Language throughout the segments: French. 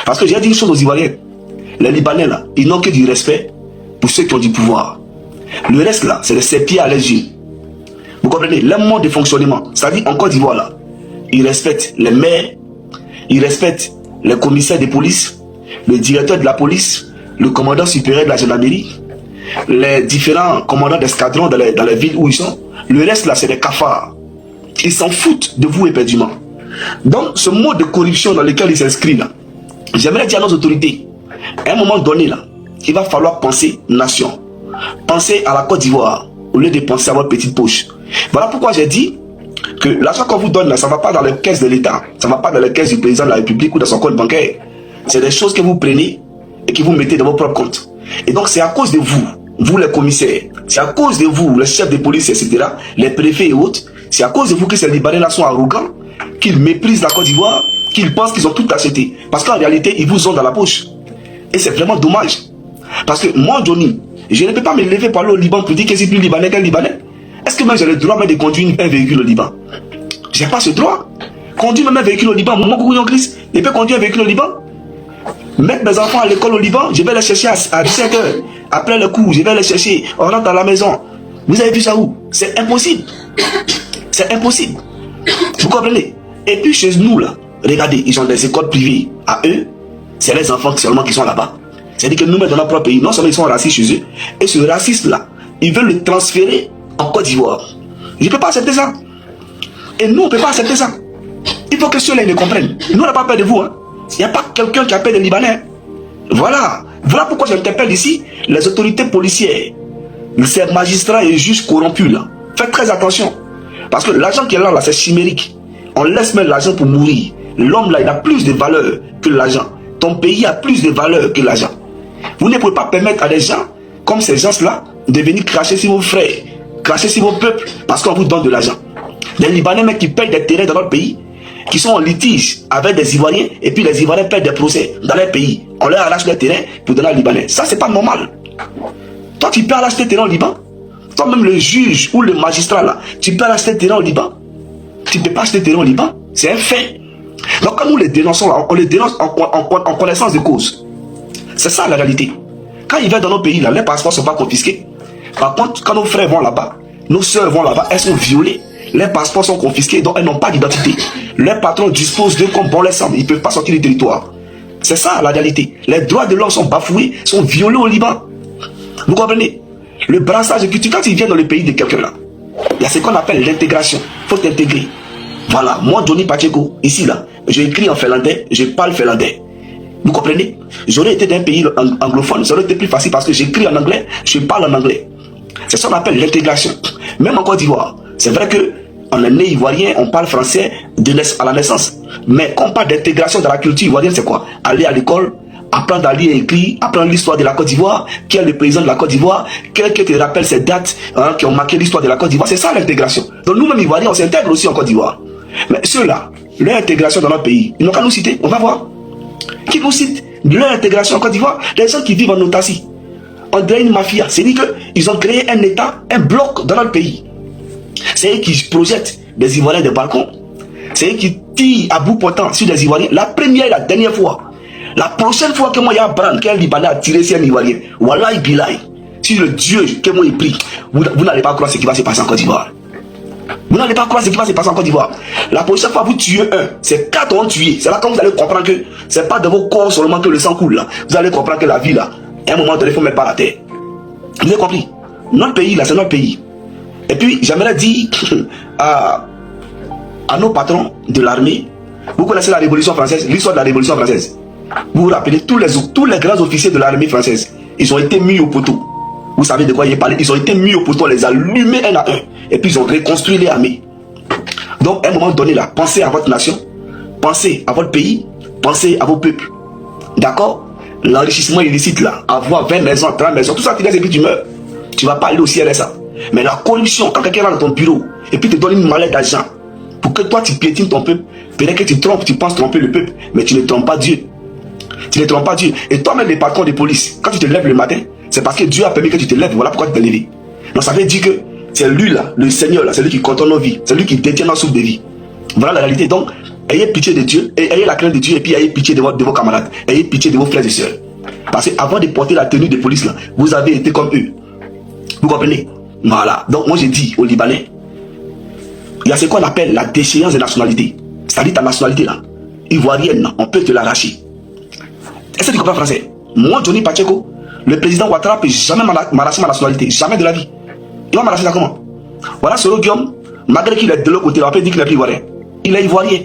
Parce que j'ai dit une chose aux Ivoiriens. Les Libanais, là, ils n'ont que du respect pour ceux qui ont du pouvoir. Le reste, là, c'est de ses pieds à leurs yeux. Vous comprenez? Le mode de fonctionnement. C'est-à-dire, en Côte d'Ivoire, là, ils respectent les maires, ils respectent les commissaires de police, le directeur de la police, le commandant supérieur de la gendarmerie, les différents commandants d'escadron dans les villes où ils sont. Le reste, là, c'est des cafards. Ils s'en foutent de vous éperdument. Donc, ce mode de corruption dans lequel ils s'inscrivent, là, j'aimerais dire à nos autorités, à un moment donné, là, il va falloir penser nation. Pensez à la Côte d'Ivoire, au lieu de penser à votre petite poche. Voilà pourquoi j'ai dit que l'argent qu'on vous donne, là, ça ne va pas dans les caisses de l'État, ça ne va pas dans les caisses du président de la République ou dans son compte bancaire. C'est des choses que vous prenez et que vous mettez dans vos propres comptes. Et donc, c'est à cause de vous, vous les commissaires, c'est à cause de vous, les chefs de police, etc., les préfets et autres, c'est à cause de vous que ces Libanais-là sont arrogants, qu'ils méprisent la Côte d'Ivoire, qu'ils pensent qu'ils ont tout acheté. Parce qu'en réalité, ils vous ont dans la poche. Et c'est vraiment dommage. Parce que moi, Johnny, je ne peux pas me lever pour aller au Liban pour dire que c'est plus Libanais qu'un Libanais. Est-ce que moi j'ai le droit même de conduire un véhicule au Liban? Je n'ai pas ce droit. Conduire même un véhicule au Liban, mon couillon Christ, je peux conduire un véhicule au Liban. Mettre mes enfants à l'école au Liban, je vais les chercher à 17 h. Après le cours, je vais les chercher. On rentre à la maison. Vous avez vu ça où? C'est impossible. C'est impossible. Vous comprenez? Et puis chez nous, là, regardez, ils ont des écoles privées. À eux, c'est les enfants seulement qui sont là-bas. C'est-à-dire que nous-mêmes dans notre propre pays, non seulement ils sont racistes chez eux, et ce racisme-là, ils veulent le transférer en Côte d'Ivoire. Je ne peux pas accepter ça. Et nous, on ne peut pas accepter ça. Il faut que ceux-là le comprennent. Nous, on n'a pas peur de vous. Hein. Il n'y a pas quelqu'un qui a peur des Libanais. Voilà. Voilà pourquoi j'interpelle ici les autorités policières, ces magistrats et juges corrompus. Là. Faites très attention. Parce que l'argent qui est là, c'est chimérique. On laisse mettre l'argent pour mourir. L'homme, là, il a plus de valeur que l'argent. Ton pays a plus de valeur que l'argent. Vous ne pouvez pas permettre à des gens, comme ces gens-là, de venir cracher sur vos frères, cracher sur vos peuples, parce qu'on vous donne de l'argent. Les Libanais, mecs, qui payent des terrains dans notre pays, qui sont en litige avec des Ivoiriens, et puis les Ivoiriens payent des procès dans leur pays. On leur arrache les terrains pour donner aux Libanais. Ça, c'est pas normal. Toi, tu peux arracher tes terrains au Liban. Toi-même, le juge ou le magistrat, là, tu peux acheter terrain au Liban. Tu ne peux pas acheter terrain au Liban. C'est un fait. Donc, quand nous les dénonçons, là, on les dénonce en connaissance de cause. C'est ça la réalité. Quand ils viennent dans nos pays, là, les passeports ne sont pas confisqués. Par contre, quand nos frères vont là-bas, nos soeurs vont là-bas, elles sont violées. Les passeports sont confisqués, donc elles n'ont pas d'identité. Les patrons disposent d'eux comme bon les semble. Ils ne peuvent pas sortir du territoire. C'est ça la réalité. Les droits de l'homme sont bafoués, sont violés au Liban. Vous comprenez? Le brassage de culture, quand ils viennent dans le pays de quelqu'un là, il y a ce qu'on appelle l'intégration. Il faut t'intégrer. Voilà, moi, Johnny Pacheco, ici là, j'écris en finlandais, je parle finlandais. Vous comprenez? J'aurais été d'un pays anglophone, ça aurait été plus facile parce que j'écris en anglais, je parle en anglais. C'est ce qu'on appelle l'intégration. Même en Côte d'Ivoire, c'est vrai que on est né ivoirien, on parle français à la naissance. Mais quand on parle d'intégration dans la culture ivoirienne, c'est quoi? Aller à l'école, apprendre à lire et écrire, apprendre l'histoire de la Côte d'Ivoire, qui est le président de la Côte d'Ivoire, quelqu'un te rappelle ces dates qui ont marqué l'histoire de la Côte d'Ivoire. C'est ça l'intégration. Donc nous-mêmes ivoiriens, on s'intègre aussi en Côte d'Ivoire. Mais ceux-là, leur intégration dans notre pays, ils n'ont qu'à nous citer, on va voir. Qui nous cite leur intégration en Côte d'Ivoire? Les gens qui vivent en autarcie. On dirait une mafia. C'est-à-dire qu'ils ont créé un État, un bloc dans notre pays. C'est eux qui projettent des Ivoiriens des balcons. C'est eux qui tirent à bout portant sur des Ivoiriens. La première et la dernière fois. La prochaine fois que moi, il y a un brand, qu'un Libanais a tiré sur un Ivoirien, Wallahi Bilahi, si le Dieu que moi il prie, vous n'allez pas croire ce qui va se passer en Côte d'Ivoire. Vous n'allez pas croire ce qui va se passer en Côte d'Ivoire. La prochaine fois, vous tuez un, c'est 4 ont tué. C'est là que vous allez comprendre que c'est pas de vos corps seulement que le sang coule là. Vous allez comprendre que la vie là, à un moment donné, il ne faut mettre pas la terre. Vous avez compris? Notre pays là, c'est notre pays. Et puis, j'aimerais dire à nos patrons de l'armée, vous connaissez la Révolution française, l'histoire de la Révolution française. Vous vous rappelez, tous les grands officiers de l'armée française, ils ont été mis au poteau. Vous savez de quoi il est parlé? Ils ont été mis au poteau, on les a allumés un à un. Et puis ils ont reconstruit les armées. Donc à un moment donné là, pensez à votre nation, pensez à votre pays, pensez à vos peuples. D'accord? L'enrichissement illicite là, avoir 20 maisons, 30 maisons, tout ça tu laisses et puis tu meurs. Tu ne vas pas aller au CRSA. Mais la corruption, quand quelqu'un est dans ton bureau et puis te donne une mallette d'argent pour que toi tu piétines ton peuple, peut-être que tu trompes, tu penses tromper le peuple, mais tu ne trompes pas Dieu. Tu ne trompes pas Dieu. Et toi-même, les patrons de police, quand tu te lèves le matin, c'est parce que Dieu a permis que tu te lèves. Voilà pourquoi tu t'es levé. Donc ça veut dire que c'est lui là, le Seigneur là, c'est lui qui contrôle nos vies. C'est lui qui détient notre souffle de vie. Voilà la réalité. Donc, Ayez pitié de Dieu, et ayez la crainte de Dieu, et puis ayez pitié de vos camarades. Ayez pitié de vos frères et sœurs. Parce qu'avant de porter la tenue de police, là, vous avez été comme eux. Vous comprenez? Voilà. Donc moi j'ai dit aux Libanais, il y a ce qu'on appelle la déchéance de nationalité. C'est-à-dire ta nationalité là, ivoirienne, on peut te l'arracher. Est-ce que tu comprends français? Moi, Johnny Pacheco, le président Ouattara ne peut jamais m'arracher ma nationalité. Jamais de la vie. Il va m'arracher ça comment? Voilà ce Guillaume, malgré qu'il est de l'autre côté, on peut dire qu'il n'est plus ivoirien. Il est ivoirien.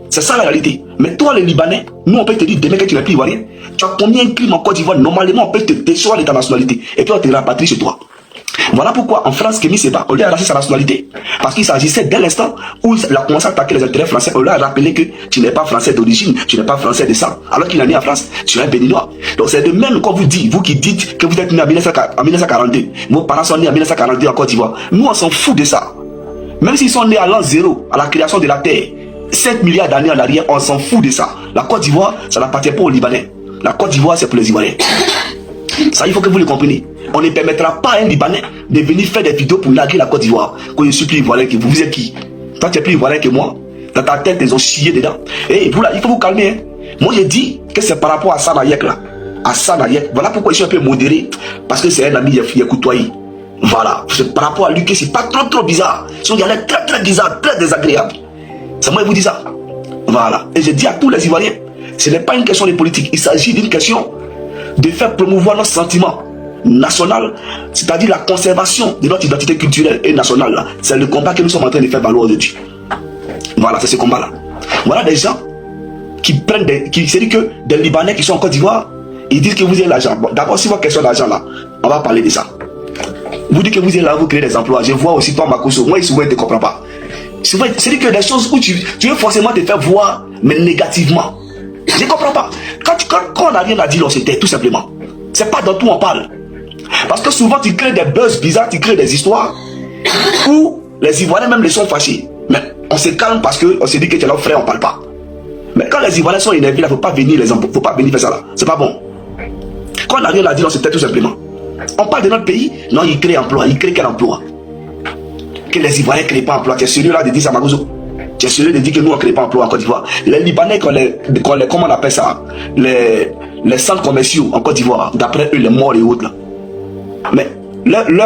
C'est ça la réalité. Mais toi, les Libanais, nous, on peut te dire demain que tu n'es plus ivoirien. Tu as commis un crime en Côte d'Ivoire. Normalement, on peut te déchoir de ta nationalité. Et puis, on te rapatrie chez toi. Voilà pourquoi, en France, Kémy Séba, on lui a arraché sa nationalité. Parce qu'il s'agissait dès l'instant où il a commencé à attaquer les intérêts français, on lui a rappelé que tu n'es pas français d'origine, tu n'es pas français de sang. Alors qu'il est né en France, tu es un béninois. Donc, c'est de même qu'on vous dit, vous qui dites que vous êtes né en 1942, vos parents sont nés en 1942 en Côte d'Ivoire. Nous, on s'en fout de ça. Même s'ils sont nés à l'an 0, à la création de la terre, 7 milliards d'années en arrière, on s'en fout de ça. La Côte d'Ivoire, ça n'appartient pas aux Libanais. La Côte d'Ivoire, c'est pour les Ivoiriens. Ça, il faut que vous le compreniez. On ne permettra pas à un Libanais de venir faire des vidéos pour narguer la Côte d'Ivoire. Quand je suis plus ivoirien que vous, vous êtes qui? Toi, tu es plus ivoirien que moi. Dans ta tête, ils ont chié dedans. Et vous là, il faut vous calmer. Hein. Moi, j'ai dit que c'est par rapport à Sanayek là. À Sanayek. Voilà pourquoi je suis un peu modéré. Parce que c'est un ami qui est côtoyé. Voilà. C'est par rapport à lui que c'est pas trop bizarre. Son dialogue est très bizarre, très désagréable. C'est moi qui vous dis ça. Voilà. Et je dis à tous les Ivoiriens, ce n'est pas une question de politique. Il s'agit d'une question de faire promouvoir notre sentiment national, c'est-à-dire la conservation de notre identité culturelle et nationale. C'est le combat que nous sommes en train de faire valoir aujourd'hui. Voilà, c'est ce combat-là. Voilà des gens qui prennent c'est-à-dire que des Libanais qui sont en Côte d'Ivoire, ils disent que vous avez l'argent. Bon, d'abord, si votre question d'argent là, on va parler de ça. Vous dites que vous êtes là, vous créez des emplois. Je vois aussi toi, Makoso. Moi, souvent, je ne te comprends pas. C'est-à-dire que des choses où tu veux forcément te faire voir, mais négativement. Je ne comprends pas. Quand on n'a rien à dire, on se tait, tout simplement. C'est pas dans tout on parle. Parce que souvent, tu crées des buzz bizarres, tu crées des histoires où les Ivoiriens même les sont fâchés. Mais on se calme parce qu'on se dit que tu es leur frère, on ne parle pas. Mais quand les Ivoiriens sont énervés, il ne faut pas venir faut pas venir faire ça là. C'est pas bon. Quand on n'a rien à dire, on se tait tout simplement. On parle de notre pays, non, il crée emploi. Il crée quel emploi? Que les Ivoiriens ne créent pas emploi. Tu es sérieux là de dire ça, Magozo? Tu es sérieux de dire que nous on ne crée pas emploi en Côte d'Ivoire? Les Libanais, comment on appelle ça? Les centres commerciaux en Côte d'Ivoire, d'après eux, les morts et autres là. Mais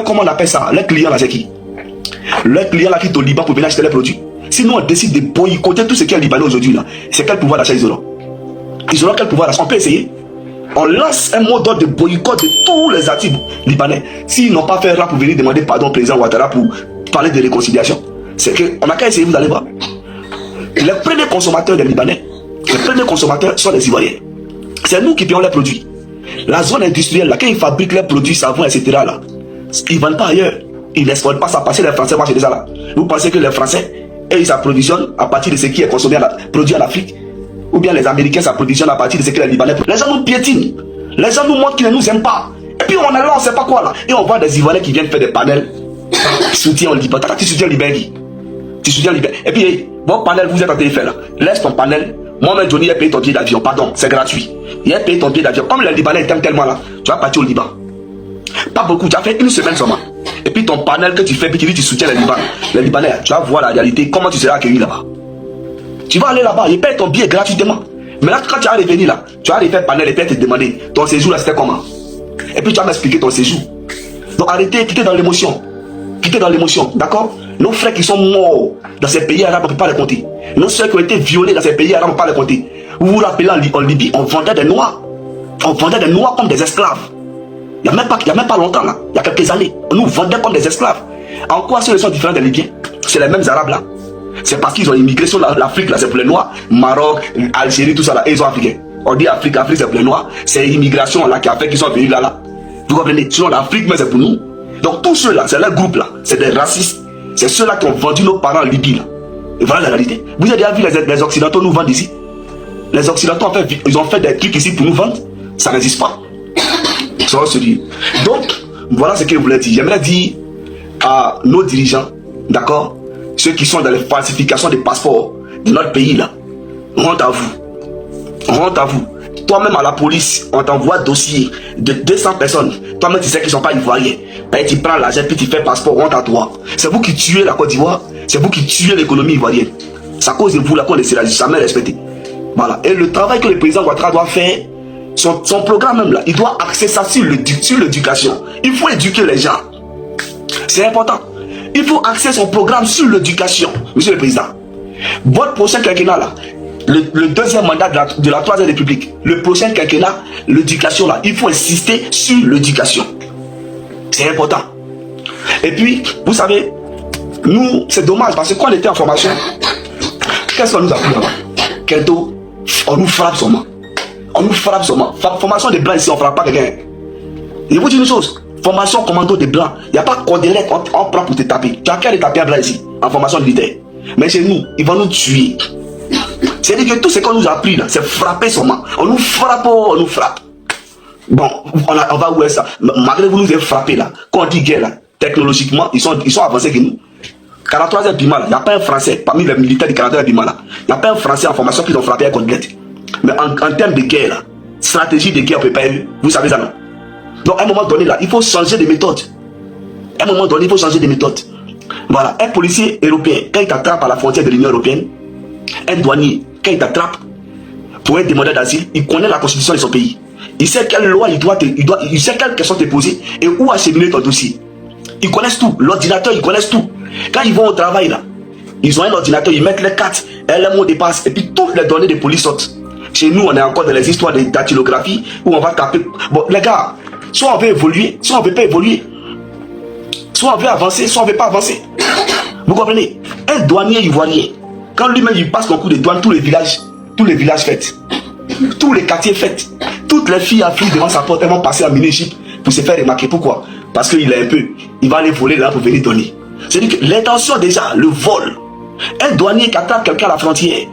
comment on appelle ça? Les clients là, c'est qui? Les clients là qui sont au Liban pour venir acheter les produits. Si nous on décide de boycotter tout ce qui est Libanais aujourd'hui là, c'est quel pouvoir d'achat ils auront? Ils auront quel pouvoir d'achat? On peut essayer. On lance un mot d'ordre de boycott de tous les artistes libanais. S'ils n'ont pas fait rap pour venir demander pardon au président Ouattara pour parler de réconciliation, c'est qu'on n'a qu'à essayer, vous allez voir. Les premiers consommateurs des Libanais, les premiers consommateurs sont les Ivoiriens. C'est nous qui payons les produits. La zone industrielle, là, quand ils fabriquent leurs produits, savons, etc., là, ils ne vendent pas ailleurs. Ils n'exportent pas ça parce que les Français marchent déjà là. Vous pensez que les Français, ils s'approvisionnent à partir de ce qui est consommé, produit en Afrique? Ou bien les Américains s'approvisionnent à partir de ce que les Libanais. Les gens nous piétinent. Les gens nous montrent qu'ils ne nous aiment pas. Et puis on est là, on ne sait pas quoi là. Et on voit des Ivoiriens qui viennent faire des panels. Soutien au Liban. Tu soutiens le Liban qui? Tu soutiens le Liban. Et puis, vos panels, vous êtes en train de faire là. Laisse ton panel. Moi-même, Johnny, il a payé ton billet d'avion. Pardon, c'est gratuit. Il a payé ton billet d'avion. Comme les Libanais t'aiment tellement là, tu vas partir au Liban. Pas beaucoup, tu as fait une semaine seulement. Et puis ton panel que tu fais, puis tu dis tu soutiens les Libanais. Les Libanais, tu vas voir la réalité, comment tu seras accueilli là-bas. Tu vas aller là-bas, il paye ton billet gratuitement. Mais là, quand tu vas revenir là, tu vas aller faire panel et puis te demander ton séjour là c'était comment. Et puis tu vas m'expliquer ton séjour. Donc arrêtez, quittez dans l'émotion. Quittez dans l'émotion, d'accord? Nos frères qui sont morts dans ces pays arabes, on ne peut pas les compter. Nos soeurs qui ont été violées dans ces pays arabes, on ne peut pas les compter. Vous vous rappelez en Libye, on vendait des Noirs. On vendait des Noirs comme des esclaves. Il n'y a même pas longtemps là, il y a quelques années. On nous vendait comme des esclaves. En quoi ceux sont différents des Libyens? C'est les mêmes Arabes là. C'est parce qu'ils ont immigré sur l'Afrique là, c'est pour les Noirs. Maroc, Algérie, tout ça là, et ils sont africains. On dit Afrique, c'est pour les Noirs. C'est l'immigration là qui a fait qu'ils sont venus là. Vous comprenez? Sinon l'Afrique, mais c'est pour nous. Donc tous ceux là, c'est leur groupe là, c'est des racistes. C'est ceux-là qui ont vendu nos parents en Libye là. Et voilà la réalité. Vous avez déjà vu les Occidentaux nous vendre ici? Les Occidentaux en fait, ils ont fait des trucs ici pour nous vendre. Ça n'existe pas. Ça va se dire. Donc, voilà ce que je voulais dire. J'aimerais dire à nos dirigeants, d'accord, ceux qui sont dans les falsifications des passeports de notre pays là, honte à vous. Honte à vous. Toi-même à la police, on t'envoie dossier de 200 personnes. Toi-même tu sais qu'ils ne sont pas ivoiriens. Et tu prends l'argent puis tu fais passeport, honte à toi. C'est vous qui tuez la Côte d'Ivoire. C'est vous qui tuez l'économie ivoirienne. C'est à cause de vous là qu'on ne sera jamais respecté. Voilà. Et le travail que le président Ouattara doit faire, son programme même là, il doit axer ça sur l'éducation. Il faut éduquer les gens. C'est important. Il faut axer son programme sur l'éducation, monsieur le président. Votre prochain quinquennat là, le deuxième mandat de la Troisième République, le prochain quinquennat, l'éducation là, il faut insister sur l'éducation. C'est important. Et puis, vous savez, nous, c'est dommage parce que quand on était en formation, qu'est-ce qu'on nous a appris là-bas? Kento, on nous frappe seulement. On nous frappe seulement. Formation des blancs ici, on ne frappe pas quelqu'un. Je vous dis une chose, formation commando des blancs, il n'y a pas cordélette on prend pour te taper. Tu as qu'à les taper un blanc ici, en formation militaire. Mais chez nous, ils vont nous tuer. C'est-à-dire que tout ce qu'on nous a appris là, c'est frapper seulement. On nous frappe, on nous frappe. Bon, on va où est ça? Malgré vous nous avez frappé là, quand on dit guerre là, technologiquement, ils sont avancés que nous. 43e Bima là, il n'y a pas un Français, parmi les militaires du 43e Bima là, il n'y a pas un Français en formation qui ont frappé un cordélette. Mais en termes de guerre là, stratégie de guerre, on ne peut pas eu. Vous savez ça non? Donc à un moment donné là, il faut changer de méthode. À un moment donné, il faut changer de méthode. Voilà, un policier européen, quand il t'attrape à la frontière de l'Union européenne, un douanier, quand il t'attrape pour être demandeur d'asile, il connaît la constitution de son pays. Il sait quelle loi il sait quelle question te poser et où acheminer ton dossier. Ils connaissent tout. L'ordinateur, ils connaissent tout. Quand ils vont au travail là, ils ont un ordinateur, ils mettent les cartes, et les mots de passe, et puis toutes les données de police sortent. Chez nous, on est encore dans les histoires de dactylographie où on va taper. Bon, les gars, soit on veut évoluer, soit on ne veut pas évoluer. Soit on veut avancer, soit on ne veut pas avancer. Vous comprenez? Un douanier ivoirien, quand lui-même il passe son coup de douane, tous les villages fêtent. Tous les quartiers fêtent. Toutes les filles affluent devant sa porte, elles vont passer à mini-jeep pour se faire remarquer. Pourquoi? Parce qu'il est un peu. Il va aller voler là pour venir donner. C'est-à-dire que l'intention déjà, le vol. Un douanier qui attrape quelqu'un à la frontière,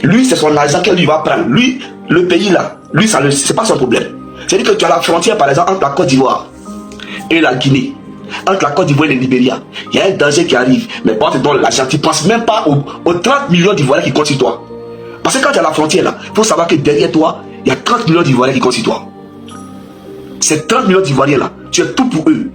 lui c'est son argent qu'il va prendre. Lui, le pays là, lui c'est pas son problème. C'est-à-dire que tu as la frontière par exemple entre la Côte d'Ivoire et la Guinée. Entre la Côte d'Ivoire et le Libéria, il y a un danger qui arrive. Mais quand tu donnes l'argent, tu ne penses même pas aux 30 millions d'Ivoiriens qui comptent sur toi. Parce que quand tu es à la frontière là, il faut savoir que derrière toi, il y a 30 millions d'Ivoiriens qui comptent sur toi. Ces 30 millions d'Ivoiriens là, tu es tout pour eux.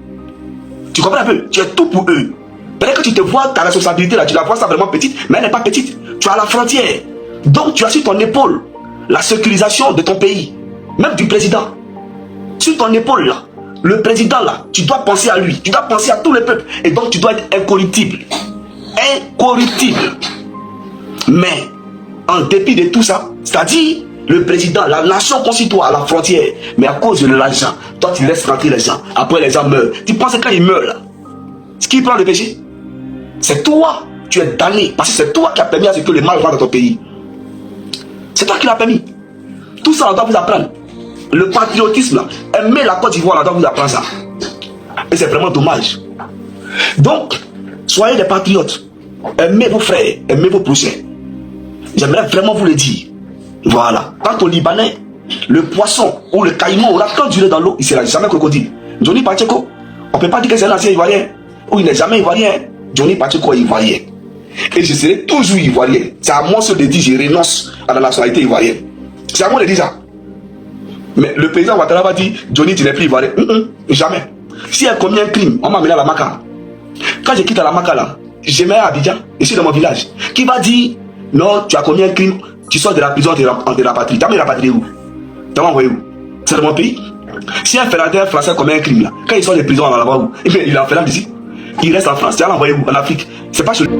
Tu comprends un peu? Tu es tout pour eux. Peut-être que tu te vois, ta responsabilité là, tu la vois ça vraiment petite, mais elle n'est pas petite. Tu es à la frontière. Donc tu as sur ton épaule la sécurisation de ton pays, même du président. Sur ton épaule là, le président là, tu dois penser à lui, tu dois penser à tout le peuple. Et donc tu dois être incorruptible. Incorruptible. Mais, en dépit de tout ça, c'est-à-dire, le président, la nation conçue toi à la frontière, mais à cause de l'argent, toi tu laisses rentrer les gens, après les gens meurent. Tu penses que quand ils meurent là, ce qui prend le péché, c'est toi, tu es damné, parce que c'est toi qui as permis à ce que le mal rentre dans ton pays. C'est toi qui l'as permis. Tout ça, on doit vous apprendre. Le patriotisme, là, aimer la Côte d'Ivoire, on doit vous apprendre ça. Et c'est vraiment dommage. Donc, soyez des patriotes. Aimez vos frères, aimez vos prochains. J'aimerais vraiment vous le dire. Voilà. Quant au Libanais, le poisson ou le caïman aura tant duré dans l'eau, il ne sera jamais crocodile. Johnny Pacheco, on ne peut pas dire que c'est un ancien ivoirien. Ou il n'est jamais ivoirien. Johnny Pacheco est ivoirien. Et je serai toujours ivoirien. C'est à moi de dire je renonce à la nationalité ivoirienne. C'est à moi de dire ça. Mais le président Ouattara va dire Johnny, tu n'es plus ivoirien. Jamais. Si elle commet un crime, on m'a amené à la Maca. Quand je quitte à la Maca là, je mets à Abidjan, je suis dans mon village. Qui va dire non, tu as commis un crime, tu sors de la prison, on te rapatrie. Tu as mis rapatrié où? Tu m'as envoyé où? C'est dans mon pays. Si un Finlandais français commet un crime là, quand il sort de prison, on va là-bas où? Il est en Finlande ici. Il reste en France. Tu as l'envoyé où? En Afrique. C'est pas chez lui.